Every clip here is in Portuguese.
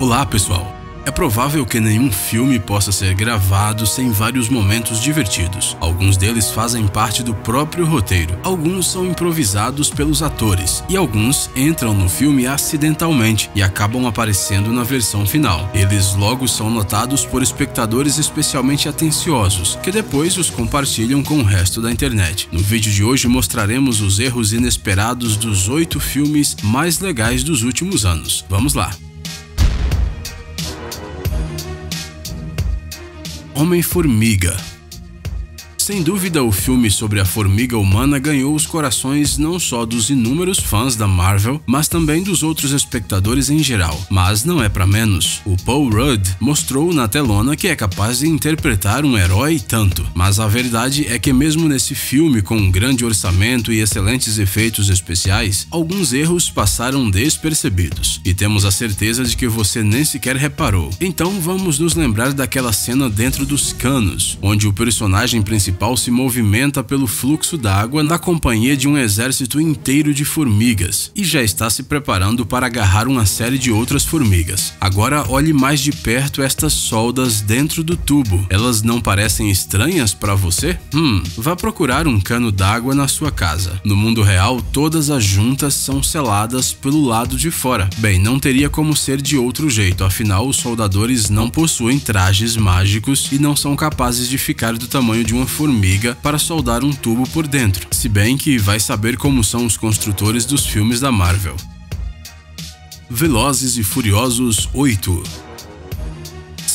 Olá, pessoal! É provável que nenhum filme possa ser gravado sem vários momentos divertidos. Alguns deles fazem parte do próprio roteiro, alguns são improvisados pelos atores e alguns entram no filme acidentalmente e acabam aparecendo na versão final. Eles logo são notados por espectadores especialmente atenciosos, que depois os compartilham com o resto da internet. No vídeo de hoje mostraremos os erros inesperados dos 8 filmes mais legais dos últimos anos. Vamos lá! Homem-Formiga. Sem dúvida, o filme sobre a formiga humana ganhou os corações não só dos inúmeros fãs da Marvel, mas também dos outros espectadores em geral. Mas não é pra menos. O Paul Rudd mostrou na telona que é capaz de interpretar um herói tanto. Mas a verdade é que mesmo nesse filme com um grande orçamento e excelentes efeitos especiais, alguns erros passaram despercebidos. E temos a certeza de que você nem sequer reparou. Então vamos nos lembrar daquela cena dentro dos canos, onde o personagem principal se movimenta pelo fluxo d'água na companhia de um exército inteiro de formigas e já está se preparando para agarrar uma série de outras formigas. Agora olhe mais de perto estas soldas dentro do tubo. Elas não parecem estranhas para você? Vá procurar um cano d'água na sua casa. No mundo real, todas as juntas são seladas pelo lado de fora. Bem, não teria como ser de outro jeito, afinal os soldadores não possuem trajes mágicos e não são capazes de ficar do tamanho de uma formiga para soldar um tubo por dentro, se bem que vai saber como são os construtores dos filmes da Marvel. Velozes e Furiosos 8.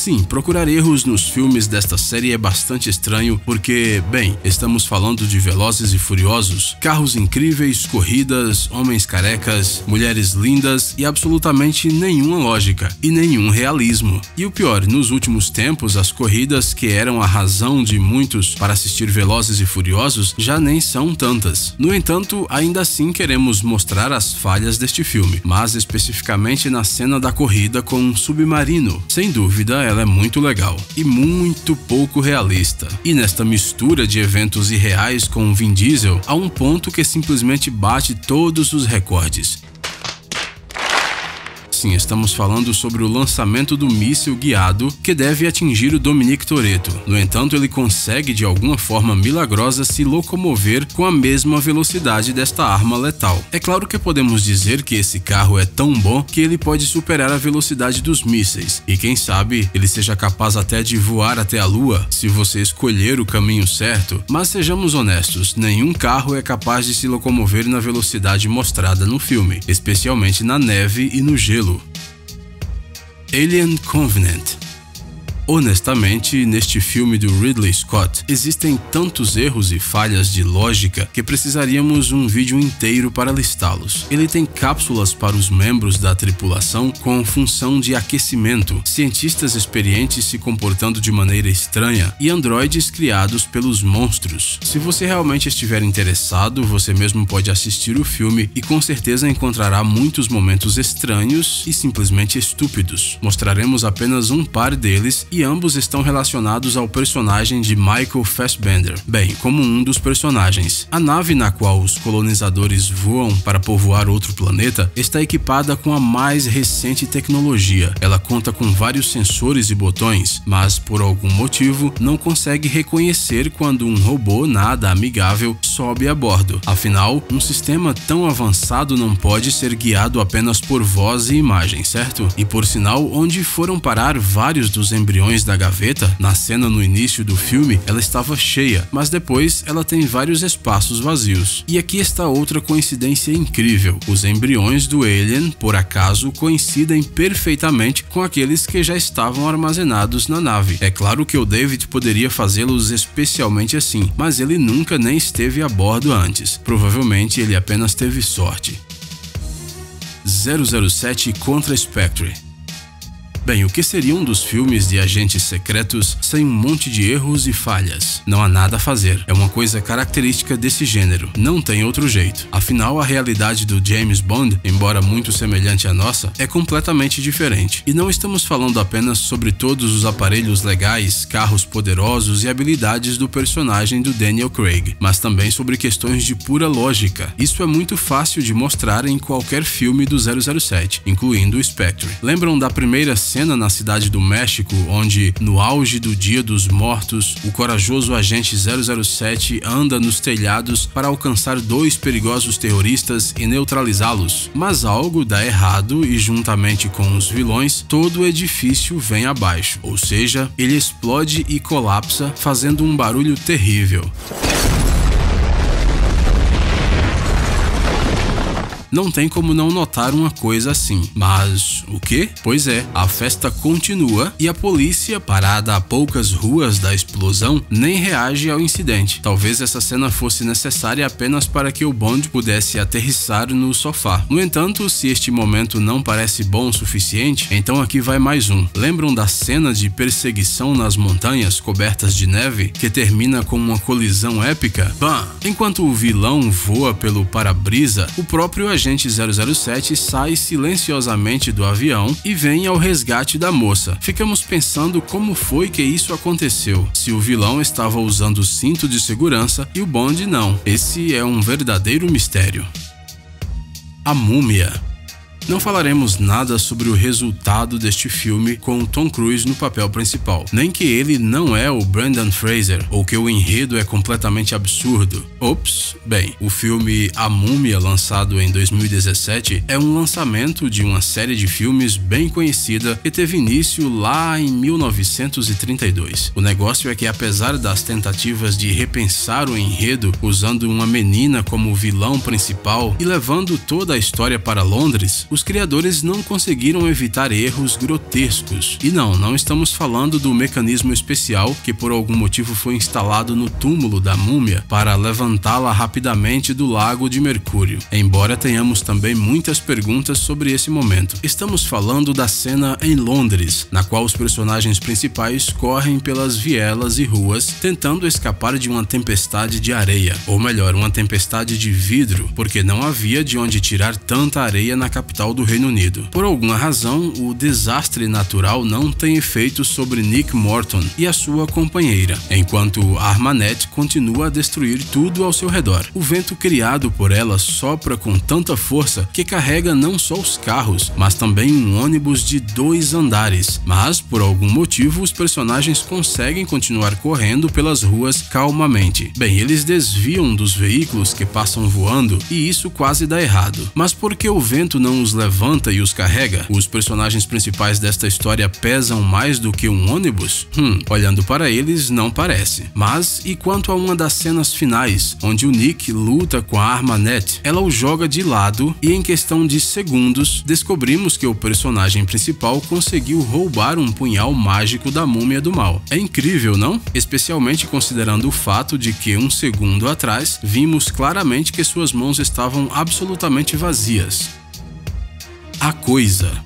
Sim, procurar erros nos filmes desta série é bastante estranho porque, bem, estamos falando de Velozes e Furiosos, carros incríveis, corridas, homens carecas, mulheres lindas e absolutamente nenhuma lógica e nenhum realismo. E o pior, nos últimos tempos, as corridas que eram a razão de muitos para assistir Velozes e Furiosos já nem são tantas. No entanto, ainda assim queremos mostrar as falhas deste filme, mas especificamente na cena da corrida com um submarino. Sem dúvida, ela é muito legal e muito pouco realista. E nesta mistura de eventos irreais com Vin Diesel, há um ponto que simplesmente bate todos os recordes. Sim, estamos falando sobre o lançamento do míssil guiado que deve atingir o Dominic Toretto. No entanto, ele consegue de alguma forma milagrosa se locomover com a mesma velocidade desta arma letal. É claro que podemos dizer que esse carro é tão bom que ele pode superar a velocidade dos mísseis e quem sabe ele seja capaz até de voar até a Lua se você escolher o caminho certo, mas sejamos honestos, nenhum carro é capaz de se locomover na velocidade mostrada no filme, especialmente na neve e no gelo. Alien Covenant. Honestamente, neste filme do Ridley Scott, existem tantos erros e falhas de lógica que precisaríamos um vídeo inteiro para listá-los. Ele tem cápsulas para os membros da tripulação com função de aquecimento, cientistas experientes se comportando de maneira estranha e androides criados pelos monstros. Se você realmente estiver interessado, você mesmo pode assistir o filme e com certeza encontrará muitos momentos estranhos e simplesmente estúpidos. Mostraremos apenas um par deles e ambos estão relacionados ao personagem de Michael Fassbender, bem, como um dos personagens. A nave na qual os colonizadores voam para povoar outro planeta está equipada com a mais recente tecnologia. Ela conta com vários sensores e botões, mas por algum motivo não consegue reconhecer quando um robô nada amigável sobe a bordo. Afinal, um sistema tão avançado não pode ser guiado apenas por voz e imagem, certo? E por sinal, onde foram parar vários dos embriões da gaveta, na cena no início do filme, ela estava cheia, mas depois ela tem vários espaços vazios. E aqui está outra coincidência incrível. Os embriões do Alien, por acaso, coincidem perfeitamente com aqueles que já estavam armazenados na nave. É claro que o David poderia fazê-los especialmente assim, mas ele nunca nem esteve a bordo antes. Provavelmente ele apenas teve sorte. 007 contra Spectre. Bem, o que seria um dos filmes de agentes secretos sem um monte de erros e falhas? Não há nada a fazer. É uma coisa característica desse gênero. Não tem outro jeito. Afinal, a realidade do James Bond, embora muito semelhante à nossa, é completamente diferente. E não estamos falando apenas sobre todos os aparelhos legais, carros poderosos e habilidades do personagem do Daniel Craig, mas também sobre questões de pura lógica. Isso é muito fácil de mostrar em qualquer filme do 007, incluindo o Spectre. Lembram da primeira cena na cidade do México, onde, no auge do Dia dos Mortos, o corajoso agente 007 anda nos telhados para alcançar dois perigosos terroristas e neutralizá-los? Mas algo dá errado e, juntamente com os vilões, todo o edifício vem abaixo, ou seja, ele explode e colapsa, fazendo um barulho terrível. Não tem como não notar uma coisa assim. Mas o quê? Pois é, a festa continua e a polícia, parada a poucas ruas da explosão, nem reage ao incidente. Talvez essa cena fosse necessária apenas para que o Bond pudesse aterrissar no sofá. No entanto, se este momento não parece bom o suficiente, então aqui vai mais um. Lembram da cena de perseguição nas montanhas cobertas de neve, que termina com uma colisão épica? Bam! Enquanto o vilão voa pelo para-brisa, o próprio agente 007 sai silenciosamente do avião e vem ao resgate da moça. Ficamos pensando como foi que isso aconteceu, se o vilão estava usando o cinto de segurança e o Bond não. Esse é um verdadeiro mistério. A Múmia. Não falaremos nada sobre o resultado deste filme com o Tom Cruise no papel principal, nem que ele não é o Brendan Fraser, ou que o enredo é completamente absurdo. Ops, bem, o filme A Múmia, lançado em 2017, é um lançamento de uma série de filmes bem conhecida que teve início lá em 1932. O negócio é que, apesar das tentativas de repensar o enredo usando uma menina como vilão principal e levando toda a história para Londres, os criadores não conseguiram evitar erros grotescos. E não estamos falando do mecanismo especial que por algum motivo foi instalado no túmulo da múmia para levantá-la rapidamente do lago de Mercúrio, embora tenhamos também muitas perguntas sobre esse momento. Estamos falando da cena em Londres, na qual os personagens principais correm pelas vielas e ruas tentando escapar de uma tempestade de areia, ou melhor, uma tempestade de vidro, porque não havia de onde tirar tanta areia na capital do Reino Unido. Por alguma razão, o desastre natural não tem efeito sobre Nick Morton e a sua companheira, enquanto Armanet continua a destruir tudo ao seu redor. O vento criado por ela sopra com tanta força que carrega não só os carros, mas também um ônibus de 2 andares. Mas, por algum motivo, os personagens conseguem continuar correndo pelas ruas calmamente. Bem, eles desviam dos veículos que passam voando e isso quase dá errado. Mas por que o vento não os levanta e os carrega? Os personagens principais desta história pesam mais do que um ônibus? Olhando para eles, não parece. Mas e quanto a uma das cenas finais, onde o Nick luta com a Armanet? Ela o joga de lado e em questão de segundos, descobrimos que o personagem principal conseguiu roubar um punhal mágico da múmia do mal. É incrível, não? Especialmente considerando o fato de que um segundo atrás, vimos claramente que suas mãos estavam absolutamente vazias. A Coisa.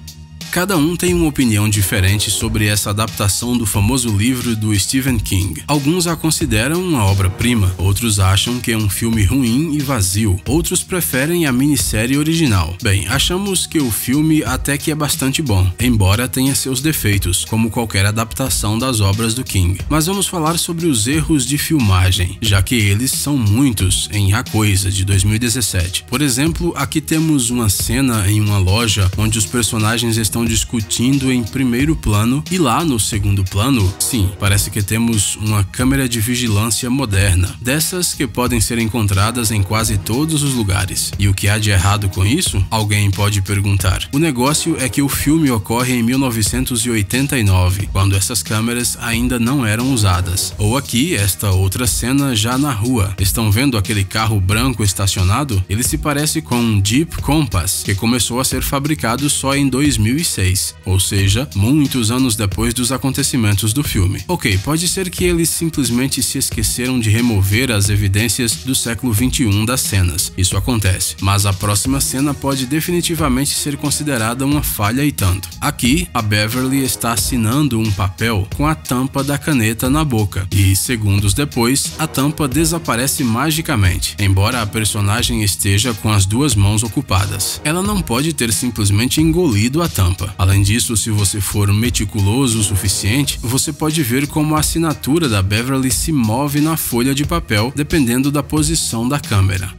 Cada um tem uma opinião diferente sobre essa adaptação do famoso livro do Stephen King. Alguns a consideram uma obra-prima, outros acham que é um filme ruim e vazio, outros preferem a minissérie original. Bem, achamos que o filme até que é bastante bom, embora tenha seus defeitos, como qualquer adaptação das obras do King. Mas vamos falar sobre os erros de filmagem, já que eles são muitos em A Coisa, de 2017. Por exemplo, aqui temos uma cena em uma loja onde os personagens estão discutindo em primeiro plano e lá no segundo plano, sim, parece que temos uma câmera de vigilância moderna, dessas que podem ser encontradas em quase todos os lugares. E o que há de errado com isso? Alguém pode perguntar. O negócio é que o filme ocorre em 1989, quando essas câmeras ainda não eram usadas. Ou aqui, esta outra cena já na rua. Estão vendo aquele carro branco estacionado? Ele se parece com um Jeep Compass, que começou a ser fabricado só em 2006. 2006, ou seja, muitos anos depois dos acontecimentos do filme. Ok, pode ser que eles simplesmente se esqueceram de remover as evidências do século XXI das cenas, isso acontece, mas a próxima cena pode definitivamente ser considerada uma falha e tanto. Aqui, a Beverly está assinando um papel com a tampa da caneta na boca, e segundos depois, a tampa desaparece magicamente, embora a personagem esteja com as duas mãos ocupadas. Ela não pode ter simplesmente engolido a tampa. Além disso, se você for meticuloso o suficiente, você pode ver como a assinatura da Beverly se move na folha de papel dependendo da posição da câmera.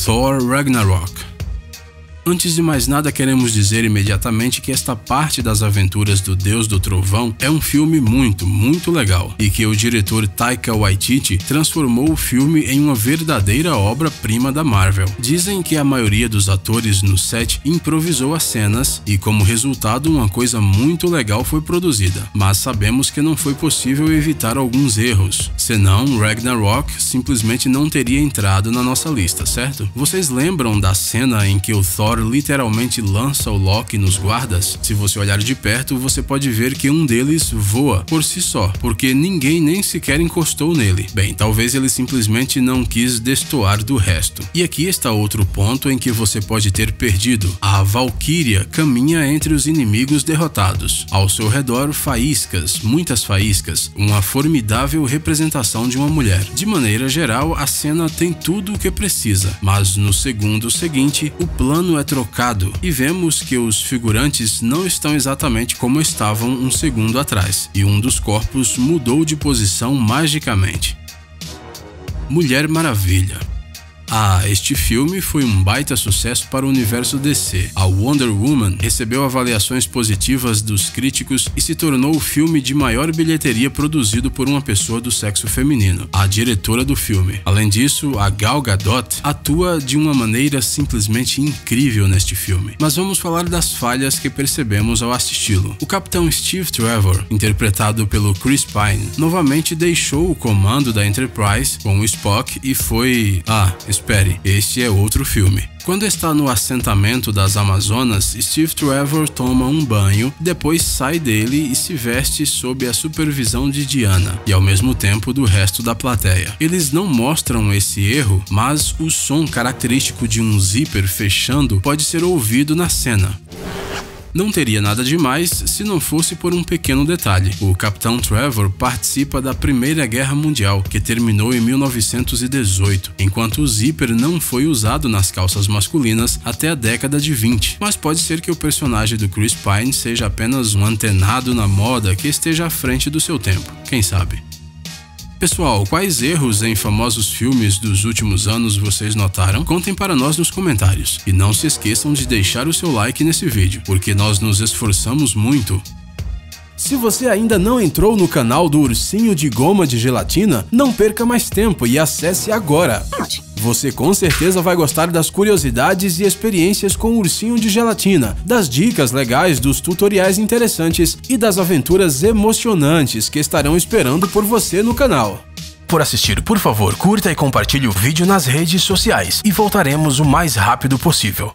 Thor Ragnarok. Antes de mais nada, queremos dizer imediatamente que esta parte das aventuras do Deus do Trovão é um filme muito legal, e que o diretor Taika Waititi transformou o filme em uma verdadeira obra-prima da Marvel. Dizem que a maioria dos atores no set improvisou as cenas e, como resultado, uma coisa muito legal foi produzida, mas sabemos que não foi possível evitar alguns erros, senão Ragnarok simplesmente não teria entrado na nossa lista, certo? Vocês lembram da cena em que o Thor literalmente lança o Loki nos guardas? Se você olhar de perto, você pode ver que um deles voa por si só, porque ninguém nem sequer encostou nele. Bem, talvez ele simplesmente não quis destoar do resto. E aqui está outro ponto em que você pode ter perdido. A Valkyria caminha entre os inimigos derrotados. Ao seu redor, faíscas, muitas faíscas, uma formidável representação de uma mulher. De maneira geral, a cena tem tudo o que precisa, mas no segundo seguinte, o plano é trocado e vemos que os figurantes não estão exatamente como estavam um segundo atrás, e um dos corpos mudou de posição magicamente. Mulher Maravilha. Este filme foi um baita sucesso para o universo DC. A Wonder Woman recebeu avaliações positivas dos críticos e se tornou o filme de maior bilheteria produzido por uma pessoa do sexo feminino, a diretora do filme. Além disso, a Gal Gadot atua de uma maneira simplesmente incrível neste filme. Mas vamos falar das falhas que percebemos ao assisti-lo. O Capitão Steve Trevor, interpretado pelo Chris Pine, novamente deixou o comando da Enterprise com o Spock e foi... Espere, este é outro filme. Quando está no assentamento das Amazonas, Steve Trevor toma um banho, depois sai dele e se veste sob a supervisão de Diana, e ao mesmo tempo do resto da plateia. Eles não mostram esse erro, mas o som característico de um zíper fechando pode ser ouvido na cena. Não teria nada demais se não fosse por um pequeno detalhe. O Capitão Trevor participa da Primeira Guerra Mundial, que terminou em 1918, enquanto o zíper não foi usado nas calças masculinas até a década de 20. Mas pode ser que o personagem do Chris Pine seja apenas um antenado na moda que esteja à frente do seu tempo, quem sabe? Pessoal, quais erros em famosos filmes dos últimos anos vocês notaram? Contem para nós nos comentários. E não se esqueçam de deixar o seu like nesse vídeo, porque nós nos esforçamos muito. Se você ainda não entrou no canal do Ursinho de Goma de Gelatina, não perca mais tempo e acesse agora! Você com certeza vai gostar das curiosidades e experiências com o Ursinho de Gelatina, das dicas legais, dos tutoriais interessantes e das aventuras emocionantes que estarão esperando por você no canal. Por assistir, por favor, curta e compartilhe o vídeo nas redes sociais e voltaremos o mais rápido possível.